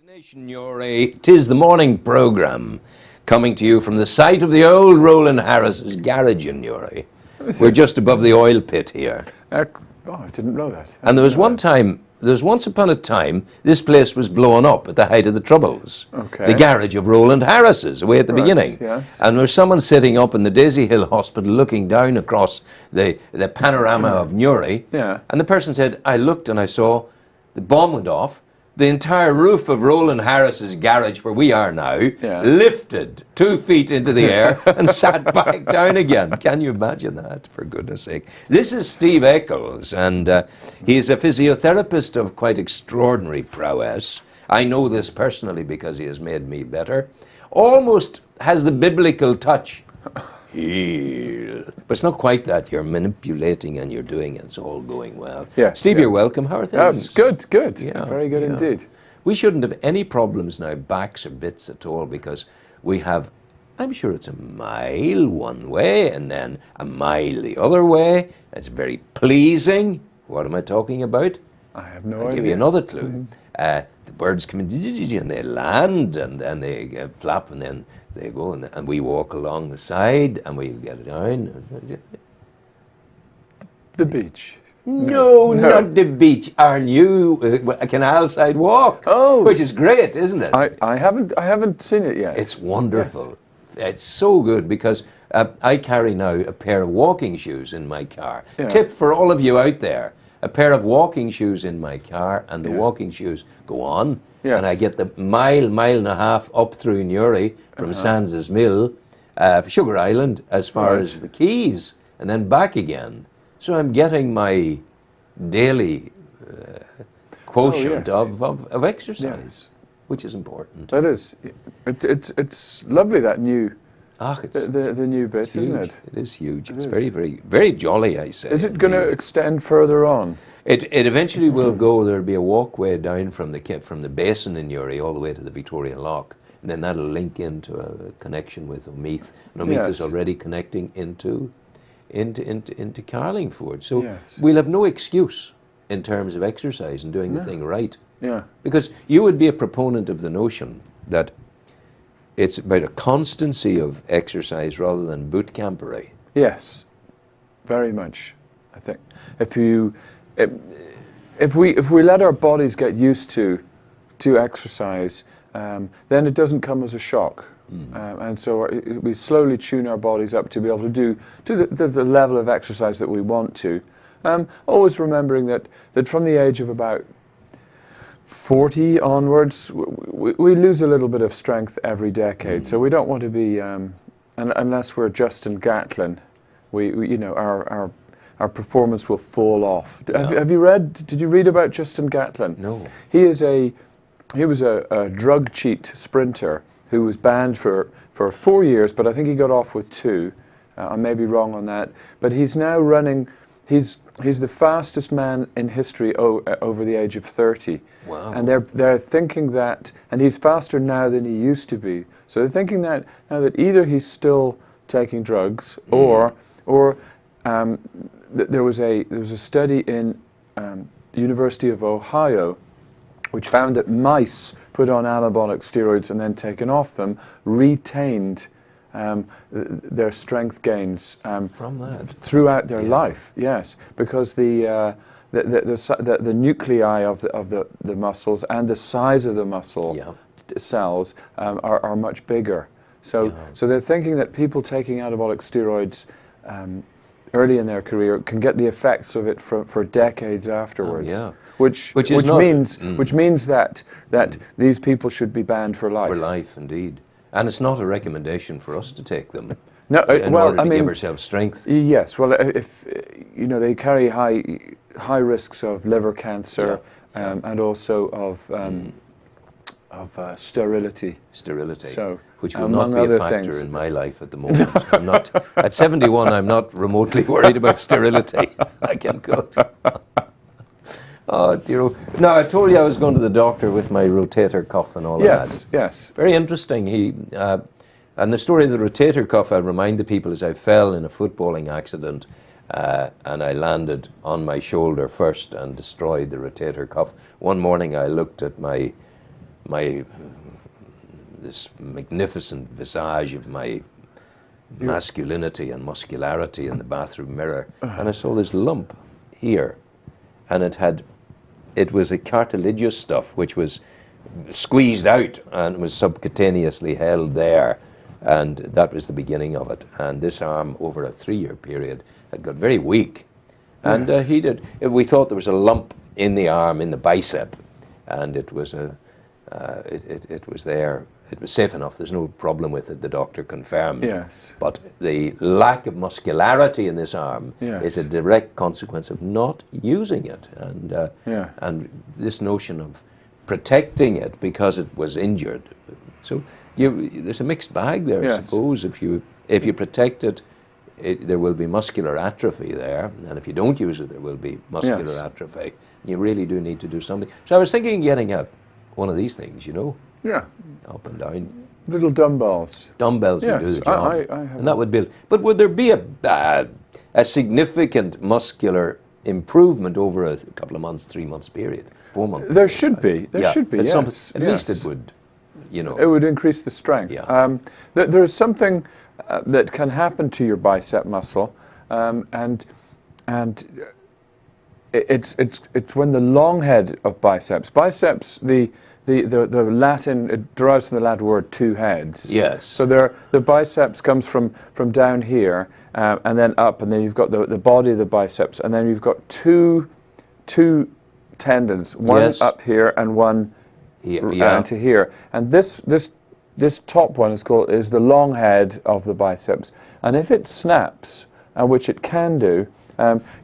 Destination Newry, 'tis the morning programme, coming to you from the site of the old Roland Harris's garage in Newry. We're just above the oil pit here. I didn't know that. And there was once upon a time, this place was blown up at the height of the Troubles. Okay. The garage of Roland Harris's, away at the beginning. Yes. And there was someone sitting up in the Daisy Hill Hospital looking down across the panorama of Newry. Yeah. And the person said, I looked and I saw the bomb went off. The entire roof of Roland Harris's garage, where we are now, lifted 2 feet into the air and sat back down again. Can you imagine that, for goodness sake? This is Steve Eccles, and he's a physiotherapist of quite extraordinary prowess. I know this personally because he has made me better. Almost has the biblical touch. Heal. But it's not quite that. You're manipulating and you're doing it. It's all going well. Yes, Steve, you're welcome. How are things? That's good. Yeah, Very good indeed. We shouldn't have any problems now, backs or bits at all, because we have, I'm sure it's a mile one way and then a mile the other way. It's very pleasing. What am I talking about? I have no idea. I'll give you another clue. The birds come in and they land and then they flap and then they go and we walk along the side and we get down. The beach. No, not the beach. Our new canal side walk, which is great, isn't it? I haven't seen it yet. It's wonderful. Yes. It's so good because I carry now a pair of walking shoes in my car. Yeah. Tip for all of you out there: a pair of walking shoes in my car, and the walking shoes go on. Yes. And I get the mile and a half up through Newry from Sands's Mill, Sugar Island, as far as the Quays, and then back again. So I'm getting my daily quotient of exercise, which is important. That is. It's lovely, that new, the new bit, it's isn't huge. it? It is huge. It's very, very, very jolly, I say. Is it going to extend further on? It eventually will go. There'll be a walkway down from the basin in Newry all the way to the Victoria Lock, and then that'll link into a connection with Omeath. And Omeath is already connecting into Carlingford. So we'll have no excuse in terms of exercise and doing the thing right. Yeah. Because you would be a proponent of the notion that it's about a constancy of exercise rather than boot campery. Yes, very much. I think if we let our bodies get used to exercise, then it doesn't come as a shock. And so we slowly tune our bodies up to be able to do to the level of exercise that we want to. Always remembering that from the age of about 40 onwards, we lose a little bit of strength every decade. So we don't want to be, unless we're Justin Gatlin, our performance will fall off. Did you read about Justin Gatlin? No. He was a drug cheat sprinter who was banned for 4 years, but I think he got off with 2. I may be wrong on that. But he's now running, he's the fastest man in history over the age of 30. Wow. And they're thinking that, and he's faster now than he used to be. So they're thinking that now that either he's still taking drugs or there was a study in the University of Ohio which found that mice put on anabolic steroids and then taken off them retained their strength gains from that throughout their life. Yes, because the nuclei of the muscles and the size of the muscle cells are much bigger. So they're thinking that people taking anabolic steroids early in their career can get the effects of it for decades afterwards. Which means that these people should be banned for life. For life, indeed. And it's not a recommendation for us to take them. No, in order to give ourselves strength. Yes, well, if they carry high risks of liver cancer and also of sterility. So, which will not be a factor in my life at the moment. I'm not at 71. I'm not remotely worried about sterility. I can cook. Oh dear! Now I told you I was going to the doctor with my rotator cuff and all that. Yes. Very interesting. And the story of the rotator cuff, I'll remind the people, is I fell in a footballing accident and I landed on my shoulder first and destroyed the rotator cuff. One morning I looked at my this magnificent visage of my masculinity and muscularity in the bathroom mirror, and I saw this lump here, and it was a cartilaginous stuff which was squeezed out and was subcutaneously held there, and that was the beginning of it. And this arm, over a 3-year period, had got very weak, and we thought there was a lump in the arm, in the bicep, and it was it was there. It was safe enough. There's no problem with it, the doctor confirmed. Yes. But the lack of muscularity in this arm is a direct consequence of not using it. And this notion of protecting it because it was injured. So there's a mixed bag there, I suppose. If you protect it, there will be muscular atrophy there. And if you don't use it, there will be muscular atrophy. You really do need to do something. So I was thinking of getting one of these things, Yeah. up and down. Little dumbbells. Dumbbells would do the job. I have and that would build. But would there be a significant muscular improvement over a couple of months, 3 months period, 4 months? There should be. There should be, yes. At least it would, It would increase the strength. Yeah. There is something that can happen to your bicep muscle, and it's when the long head of biceps, the Latin, it derives from the Latin word two heads. Yes. So the biceps comes from down here and then up, and then you've got the body of the biceps, and then you've got two tendons, one up here and one to here. And this top one is the long head of the biceps, and if it snaps, which it can do,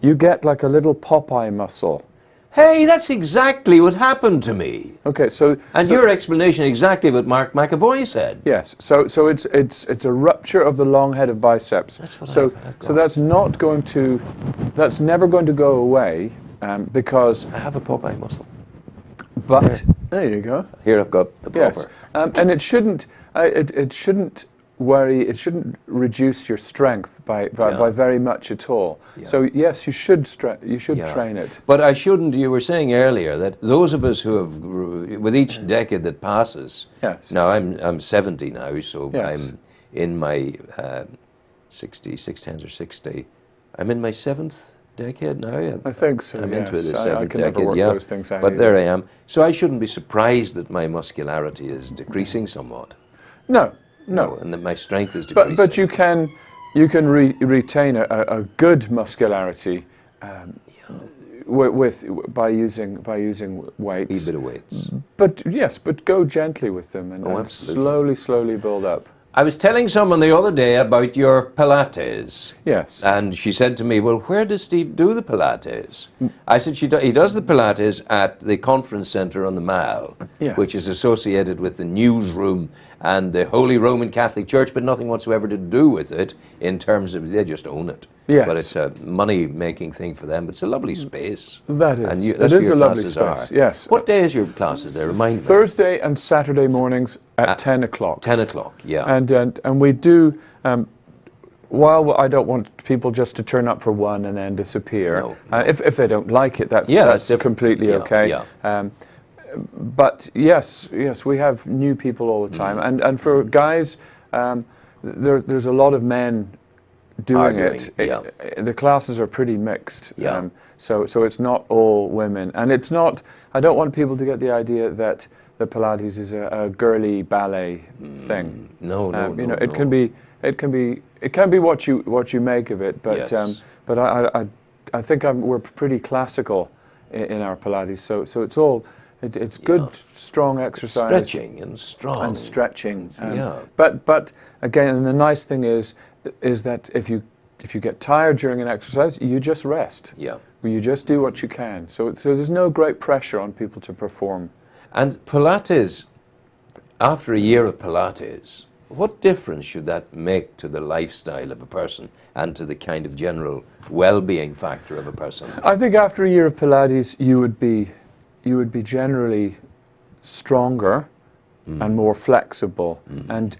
you get like a little Popeye muscle. Hey, that's exactly what happened to me. Okay, so your explanation exactly what Mark McAvoy said. Yes, so it's a rupture of the long head of biceps. That's what so that's never going to go away because I have a Popeye muscle. But there you go. Here I've got the popper. Yes, and it shouldn't reduce your strength by very much at all. Yeah. So yes, you should train it. But I shouldn't. You were saying earlier that those of us who have, with each decade that passes. Yes. Now I'm 70 now, so yes. I'm in my 60, 60. I'm in my 7th decade now. I think so. I'm yes. into the 7th I can decade. Never work those things out but either. there I am. So I shouldn't be surprised that my muscularity is decreasing somewhat. No. And that my strength is decreasing. But you can retain a good muscularity by using weights. A bit of weights. But go gently with them and slowly build up. I was telling someone the other day about your Pilates. Yes. And she said to me, well, where does Steve do the Pilates? I said, he does the Pilates at the conference centre on the Mall, which is associated with the newsroom and the Holy Roman Catholic Church, but nothing whatsoever to do with it in terms of, they just own it. Yes. But it's a money-making thing for them. But it's a lovely space. That is. And it is a lovely space, yes. What day is your classes there? Remind me. Thursday and Saturday mornings at 10 o'clock. 10 o'clock, yeah. And we do, while I don't want people just to turn up for one and then disappear, No. If they don't like it, that's completely okay. Yeah. But yes, we have new people all the time. And for guys, there's a lot of men doing it. The classes are pretty mixed. Yeah. So it's not all women. And it's not, I don't want people to get the idea that the Pilates is a girly ballet thing. No. It can be what you make of it. But I think we're pretty classical in our Pilates. So it's all it's good, strong exercise. Stretching and strong. And stretching. But again, and the nice thing is that if you get tired during an exercise, you just rest. Yeah. You just do what you can. So there's no great pressure on people to perform. And Pilates, after a year of Pilates, what difference should that make to the lifestyle of a person and to the kind of general well-being factor of a person? I think after a year of Pilates, you would be generally stronger and more flexible, and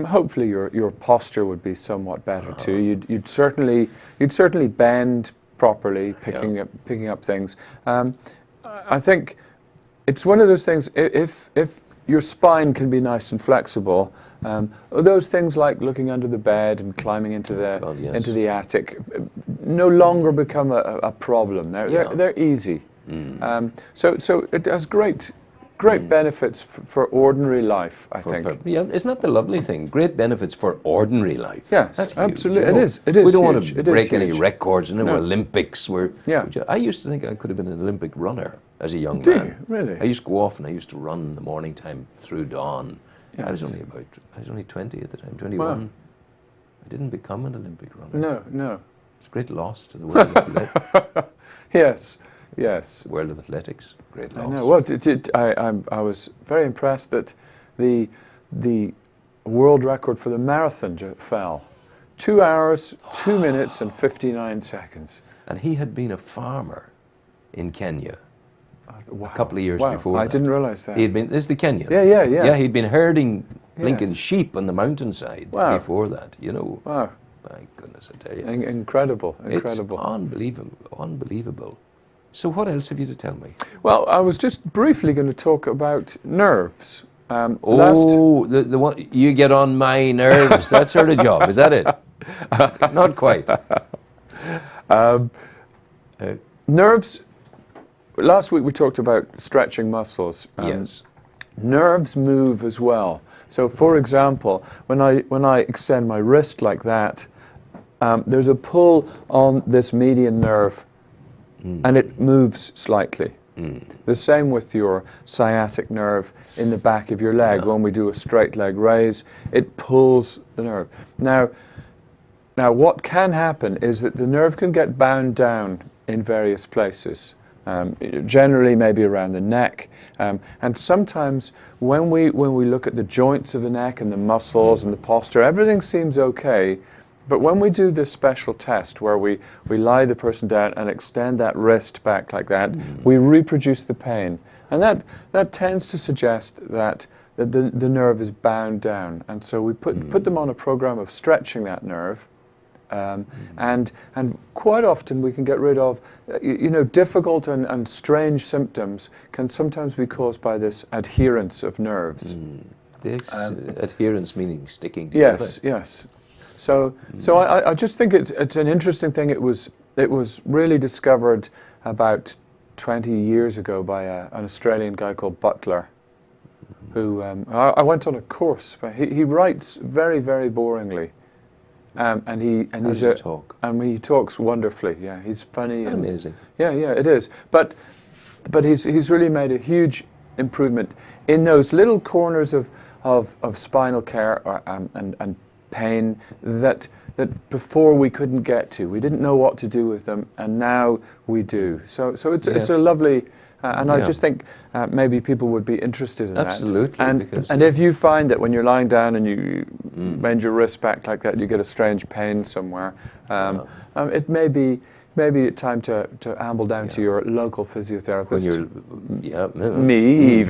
hopefully your posture would be somewhat better too. You'd certainly bend properly, picking up things. I think it's one of those things. If your spine can be nice and flexible, those things like looking under the bed and climbing into the attic no longer become a problem. They're easy. So it has great benefits for ordinary life, I think. Yeah, isn't that the lovely thing? Great benefits for ordinary life. Yes, that's absolutely. Huge, you know. It is. We don't huge. want to it break any records, and No. Olympics. I used to think I could have been an Olympic runner as a young Do man. you? Really? I used to go off and I used to run in the morning time through dawn. Yes. I was only 20 at the time, 21. Wow. I didn't become an Olympic runner. No. It's a great loss to the world of athletics. Yes. World of athletics, great loss. I know. Well, I was very impressed that the world record for the marathon fell. 2 hours, 2 minutes, and 59 seconds. And he had been a farmer in Kenya Wow. a couple of years Wow. before I that. didn't realize that. He had been, this is the Kenyan. Yeah. Yeah, he'd been herding Lincoln's Yes. sheep on the mountainside Wow. before that, you know. Wow. My goodness, I tell you. Incredible. It's unbelievable. So what else have you to tell me? Well, I was just briefly going to talk about nerves. The one you get on my nerves, that sort of job, is that it? Not quite. Nerves. Last week we talked about stretching muscles. Yes. Nerves move as well. So, for example, when I extend my wrist like that, there's a pull on this median nerve, and it moves slightly. The same with your sciatic nerve in the back of your leg. When we do a straight leg raise, it pulls the nerve. Now, what can happen is that the nerve can get bound down in various places. Generally maybe around the neck, and sometimes when we look at the joints of the neck and the muscles and the posture, everything seems okay, but when we do this special test where we lie the person down and extend that wrist back like that, we reproduce the pain, and that tends to suggest that the nerve is bound down, and so we put them on a program of stretching that nerve. And quite often we can get rid of, difficult and strange symptoms can sometimes be caused by this adherence of nerves. This adherence meaning sticking together. Yes. So I just think it's an interesting thing. It was really discovered about 20 years ago by an Australian guy called Butler, who I went on a course. But he writes very, very boringly. And he talks wonderfully. Yeah, he's funny and amazing. Yeah, it is. But he's really made a huge improvement in those little corners of spinal care and pain that before we couldn't get to. We didn't know what to do with them, and now we do. So it's a lovely. I just think maybe people would be interested in Absolutely, that. And if you find that when you're lying down and you bend your wrist back like that, you get a strange pain somewhere, it may be time to amble down to your local physiotherapist. Me.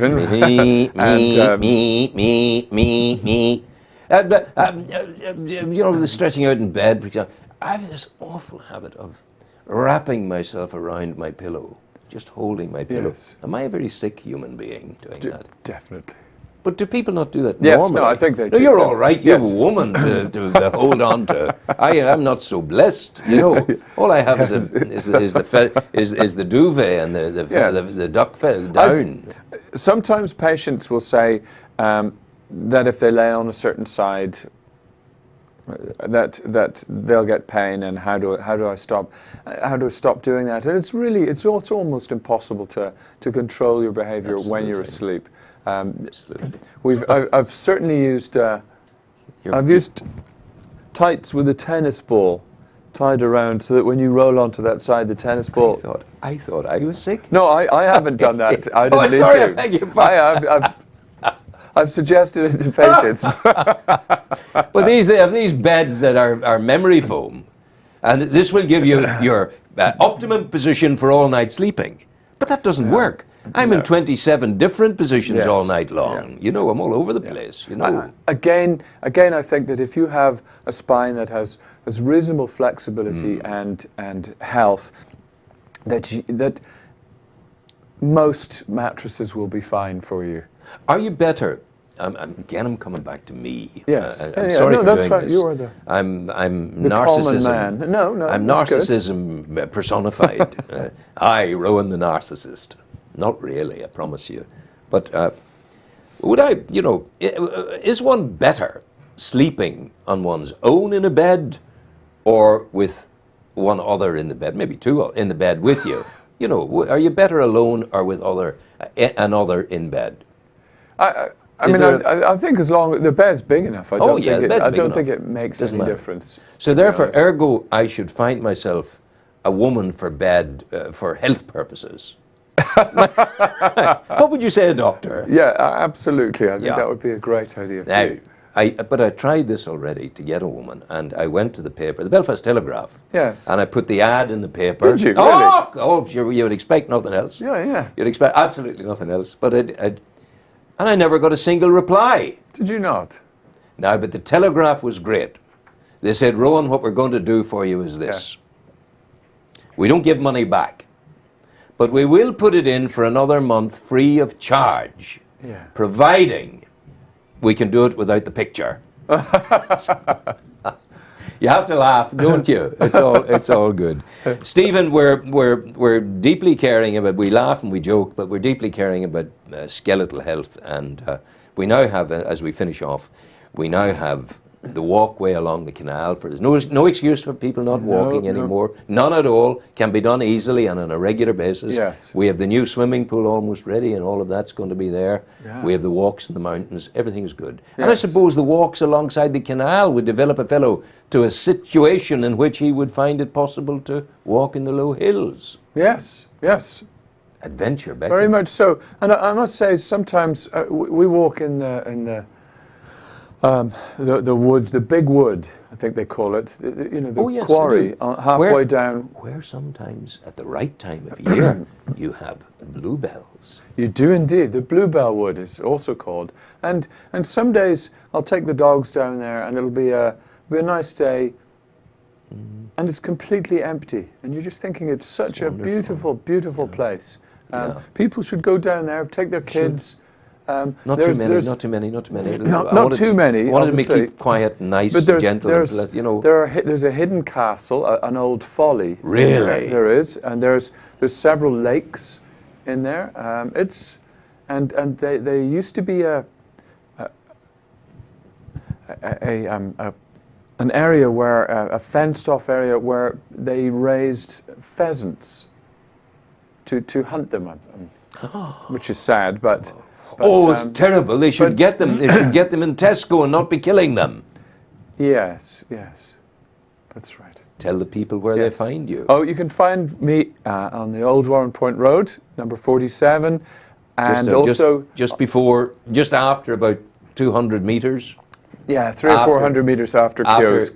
The stretching out in bed, for example. I have this awful habit of wrapping myself around my pillow. Just holding my pillow. Yes. Am I a very sick human being doing that? Definitely. But do people not do that Yes, normally? no, I think they no, do. you're all right. You Yes. have a woman to hold on to. I am not so blessed. All I have is the duvet and the duck down. Sometimes patients will say that if they lay on a certain side, that they'll get pain, and how do I stop doing that? And it's almost impossible to control your behavior when you're asleep. I've certainly used tights with a tennis ball tied around so that when you roll onto that side, the tennis ball. I thought I was sick. No, I haven't done that. I didn't need sorry, to. I beg your pardon. I've suggested it to patients. But these beds that are memory foam, and this will give you your optimum position for all night sleeping. But that doesn't work. I'm in 27 different positions all night long. I'm all over the place. Again, I think that if you have a spine that has reasonable flexibility and health, that most mattresses will be fine for you. Are you better? Again, I'm coming back to me. Yes. I'm sorry for that's doing fine. this. You are the narcissism. common man. No, I'm that's narcissism personified. I, Rowan the narcissist. Not really, I promise you. But would I, is one better sleeping on one's own in a bed or with one other in the bed, maybe two in the bed with you? Are you better alone or with another in bed? I think as long as the bed's big enough, I don't think it makes any difference. So therefore, ergo, I should find myself a woman for bed for health purposes. What would you say, doctor? Yeah, absolutely. I think that would be a great idea for you. But I tried this already to get a woman, and I went to the paper, the Belfast Telegraph. Yes. And I put the ad in the paper. Did you? Oh, Really? oh, sure, you would expect nothing else. Yeah. You'd expect absolutely nothing else. But and I never got a single reply. Did you not? No, but the Telegraph was great. They said, Rowan, what we're going to do for you is this. Yeah. We don't give money back, but we will put it in for another month free of charge, providing we can do it without the picture. You have to laugh, don't you? It's all good. Stephen, we're deeply caring about. We laugh and we joke, but we're deeply caring about skeletal health, and we now have, as we finish off, we now have the walkway along the canal. There's no excuse for people not walking anymore. None at all. Can be done easily and on a regular basis. Yes. We have the new swimming pool almost ready, and all of that's going to be there. Yeah. We have the walks in the mountains. Everything's good. Yes. And I suppose the walks alongside the canal would develop a fellow to a situation in which he would find it possible to walk in the low hills. Yes. Adventure, Becky. Very much so. And I must say, sometimes we walk in the woods, the big wood, I think they call it. The quarry halfway down. Where sometimes at the right time of year you have bluebells. You do indeed. The bluebell wood is also called. And some days I'll take the dogs down there, and it'll be a nice day. And it's completely empty, and you're just thinking it's such a beautiful place. People should go down there, take their kids. Not too many. I wanted them to keep quiet, nice, but gentle. There's a hidden castle, an old folly. Really? There is, and there's several lakes in there. They used to be an area where a fenced-off area where they raised pheasants to hunt them, which is sad, but. It's terrible. They should get them. They should get them in Tesco and not be killing them. Yes, that's right. Tell the people where they find you. Oh, you can find me on the Old Warren Point Road, number 47, and just after about 200 meters. Yeah, 300 or 400 meters after Keogh's.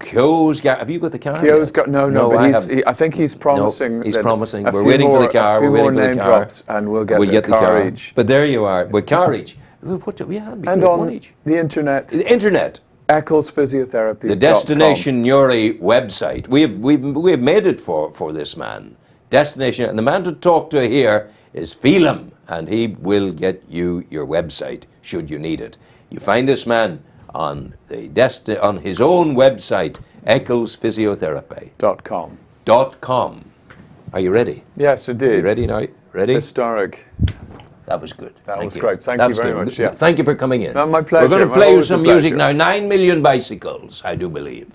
Have you got the car? Keogh's got but I think he's promising. He's promising. We're waiting for the car. We're waiting for the car. Drops and we'll get the car each. But there you are. With car each. And on the internet. The internet. Eccles Physiotherapy. The Destination Newry website. We have made it for this man. Destination, and the man to talk to here is Phelim, and he will get you your website should you need it. You find this man on his own website, EcclesPhysiotherapy.com. Are you ready? Yes, indeed. Are you ready now? Ready? Historic. That was good. That was great. Thank you very much. Yeah. Thank you for coming in. No, my pleasure. We're going to play you some music now. 9 Million Bicycles, I do believe.